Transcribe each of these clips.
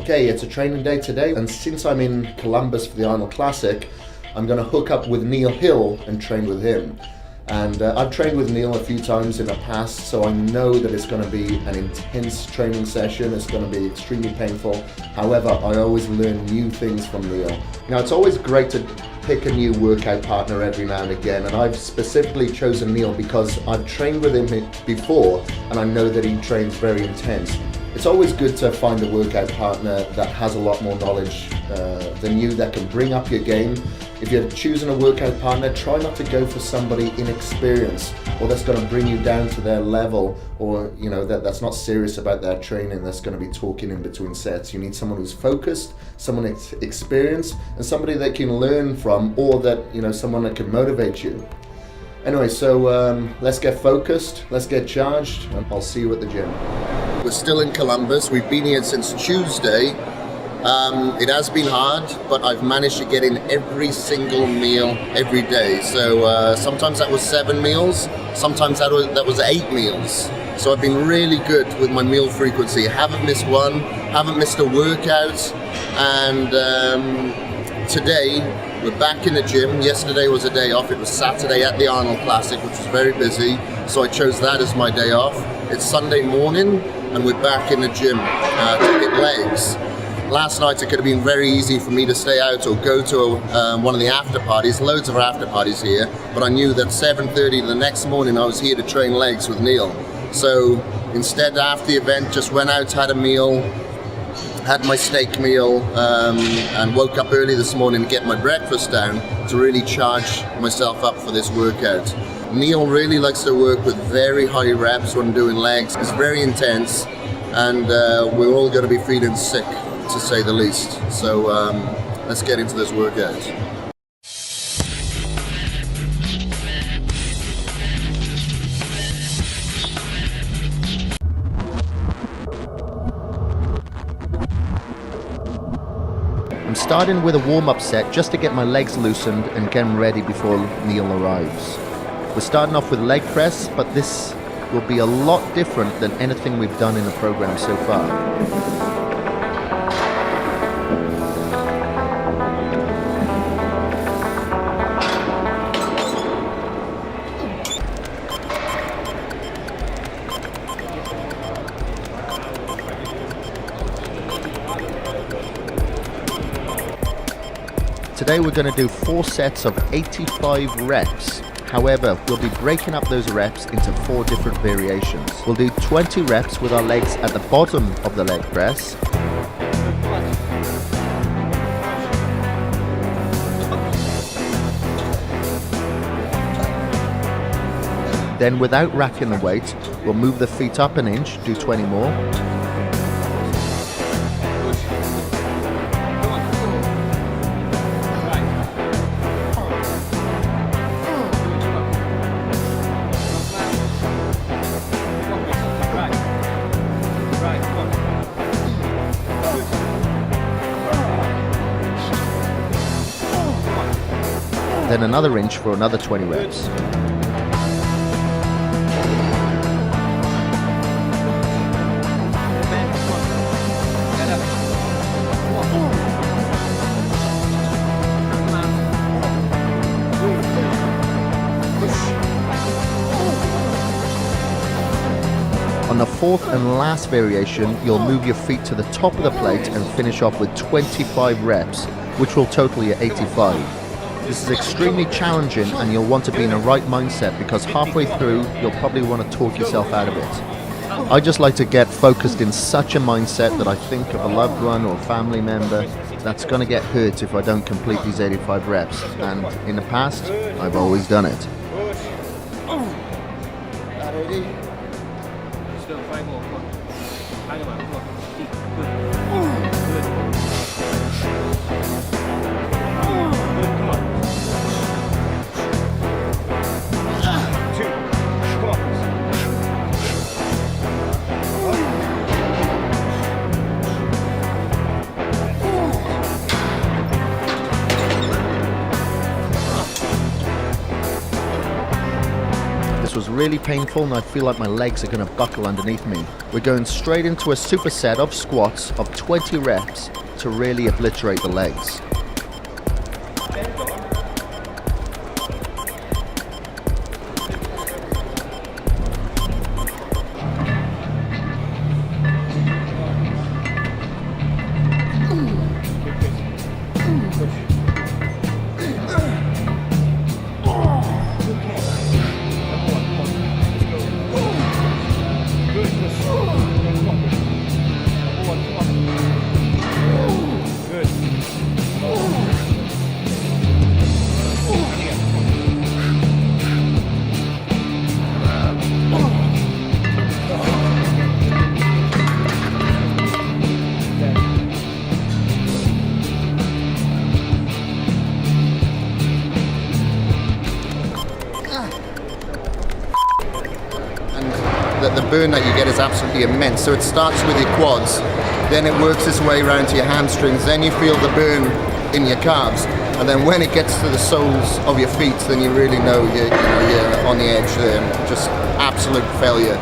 Okay, it's a training day today, and since I'm in Columbus for the Arnold Classic, I'm going to hook up with Neil Hill and train with him. And I've trained with Neil a few times in the past, so I know that it's going to be an intense training session. It's going to be extremely painful. However, I always learn new things from Neil. Now, it's always great to pick a new workout partner every now and again, and I've specifically chosen Neil because I've trained with him before and I know that he trains very intense. It's always good to find a workout partner that has a lot more knowledge than you, that can bring up your game. If you're choosing a workout partner, try not to go for somebody inexperienced or that's going to bring you down to their level, or that's not serious about their training, that's going to be talking in between sets. You need someone who's focused, someone experienced, and somebody that can learn from, or that someone that can motivate you. Anyway, so let's get focused, let's get charged, and I'll see you at the gym. We're still in Columbus. We've been here since Tuesday. It has been hard, but I've managed to get in every single meal every day. So sometimes that was 7 meals, sometimes that was 8 meals. So I've been really good with my meal frequency. Haven't missed one, haven't missed a workout, and today we're back in the gym. Yesterday was a day off. It was Saturday at the Arnold Classic, which was very busy, so I chose that as my day off. It's Sunday morning and we're back in the gym to hit legs. Last night it could have been very easy for me to stay out or go to one of the after parties, loads of after parties here, but I knew that 7:30 the next morning I was here to train legs with Neil. So instead, after the event, just went out, had a meal, had my steak meal, and woke up early this morning to get my breakfast down to really charge myself up for this workout. Neil really likes to work with very high reps when doing legs. It's very intense, and we're all going to be feeling sick, to say the least. So let's get into this workout. I'm starting with a warm-up set just to get my legs loosened and get them ready before Neil arrives. We're starting off with leg press, but this will be a lot different than anything we've done in the program so far. Today we're going to do 4 sets of 85 reps. However, we'll be breaking up those reps into 4 different variations. We'll do 20 reps with our legs at the bottom of the leg press. Then, without racking the weight, we'll move the feet up an inch, do 20 more. Then another inch for another 20 reps. On the 4th and last variation, you'll move your feet to the top of the plate and finish off with 25 reps, which will total you 85. This is extremely challenging, and you'll want to be in the right mindset, because halfway through you'll probably want to talk yourself out of it. I just like to get focused in such a mindset that I think of a loved one or family member that's going to get hurt if I don't complete these 85 reps, and in the past I've always done it. really painful and I feel like my legs are going to buckle underneath me. We're going straight into a superset of squats of 20 reps to really obliterate the legs. The burn that you get is absolutely immense. So it starts with your quads, then it works its way around to your hamstrings, then you feel the burn in your calves, and then when it gets to the soles of your feet, then you really know you're on the edge there. Just absolute failure.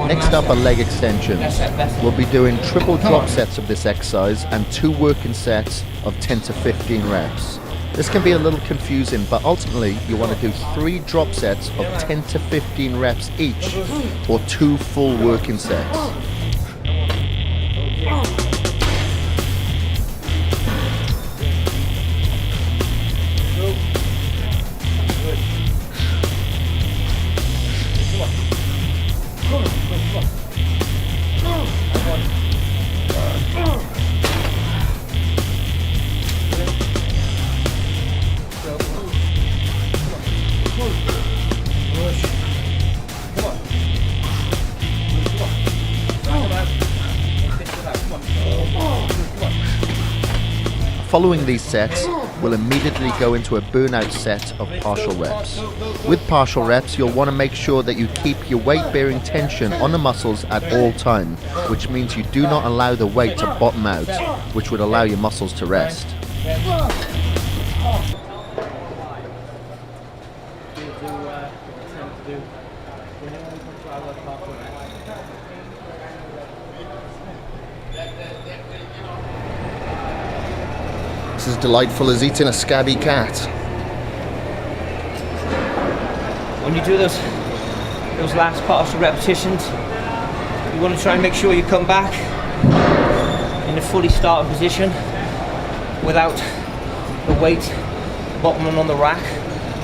Next up are leg extensions. We'll be doing triple drop sets of this exercise and 2 working sets of 10 to 15 reps. This can be a little confusing, but ultimately you want to do 3 drop sets of 10 to 15 reps each, or 2 full working sets. Following these sets, we'll immediately go into a burnout set of partial reps. With partial reps, you'll want to make sure that you keep your weight-bearing tension on the muscles at all time, which means you do not allow the weight to bottom out, which would allow your muscles to rest. This is delightful as eating a scabby cat. When you do those last partial repetitions, you want to try and make sure you come back in a fully started position without the weight bottoming on the rack,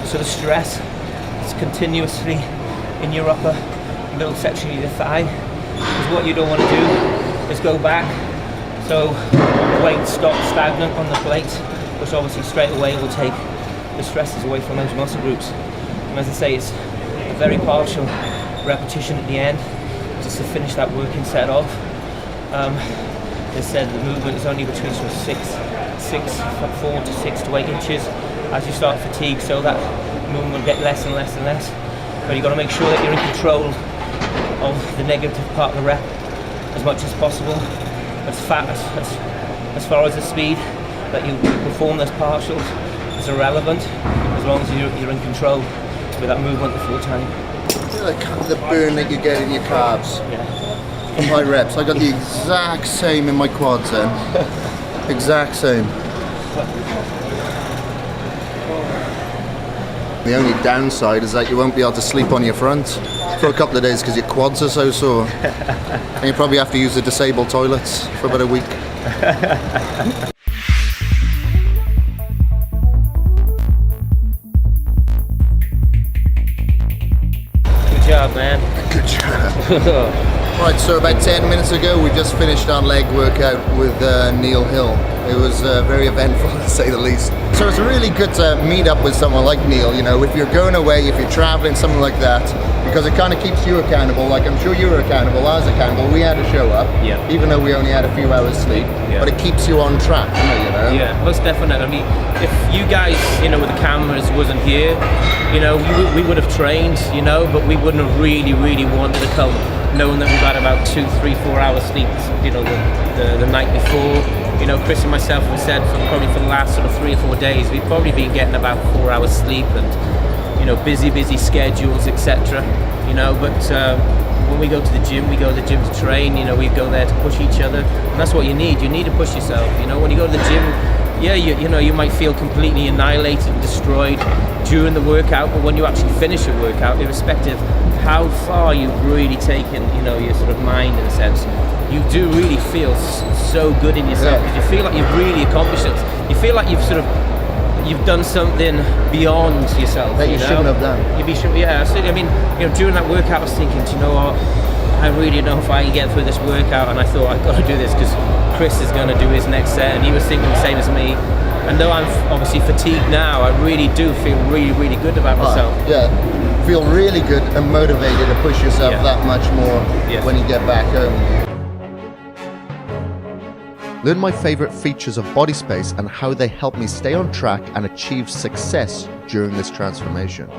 so the stress is continuously in your upper middle section of your thigh. Because what you don't want to do is go back so weight stops stagnant on the plate, which obviously straight away will take the stresses away from those muscle groups. And as I say, it's a very partial repetition at the end, just to finish that working set off. They said the movement is only between sort of 4 to 6 to 8 inches as you start fatigue, so that movement will get less and less and less. But you've got to make sure that you're in control of the negative part of the rep as much as possible. As far as the speed that you perform those partials is irrelevant, as long as you're in control with that movement the full time. The burn that you get in your calves from high reps. I got the exact same in my quads then. Exact same. The only downside is that you won't be able to sleep on your front for a couple of days because your quads are so sore. And you probably have to use the disabled toilets for about a week. Good job, man. Good job. Right, so about 10 minutes ago we just finished our leg workout with Neil Hill. It was very eventful to say the least. So it's really good to meet up with someone like Neil, you know, if you're going away, if you're traveling, something like that, because it kind of keeps you accountable. Like I'm sure you were accountable, I was accountable, we had to show up, even though we only had a few hours sleep, but it keeps you on track, you know? Yeah, most definitely. I mean, if you guys, you know, with the cameras wasn't here, you know, we would have trained, you know, but we wouldn't have really wanted to come knowing that we've had about 2, 3, 4 hours sleep, you know, the night before. You know, Kris and myself have said probably for the last sort of 3 or 4 days, we've probably been getting about 4 hours sleep, and you know, busy schedules, etc. You know, but when we go to the gym, we go to the gym to train. You know, we go there to push each other, and that's what you need. You need to push yourself. You know, when you go to the gym, yeah, you know, you might feel completely annihilated and destroyed during the workout, but when you actually finish a workout, irrespective of how far you've really taken, you know, your sort of mind in a sense, you do really feel so good in yourself. Yeah. You feel like you've really accomplished it. You feel like you've done something beyond yourself that you shouldn't have done. Yeah, absolutely. I mean, you know, during that workout, I was thinking, do you know what? I really don't know if I can get through this workout, and I thought I've got to do this because Kris is going to do his next set, and he was thinking the same as me. And though I'm obviously fatigued now, I really do feel really good about myself. Yeah, feel really good and motivated to push yourself that much more when you get back home. Learn my favorite features of Body Space and how they help me stay on track and achieve success during this transformation.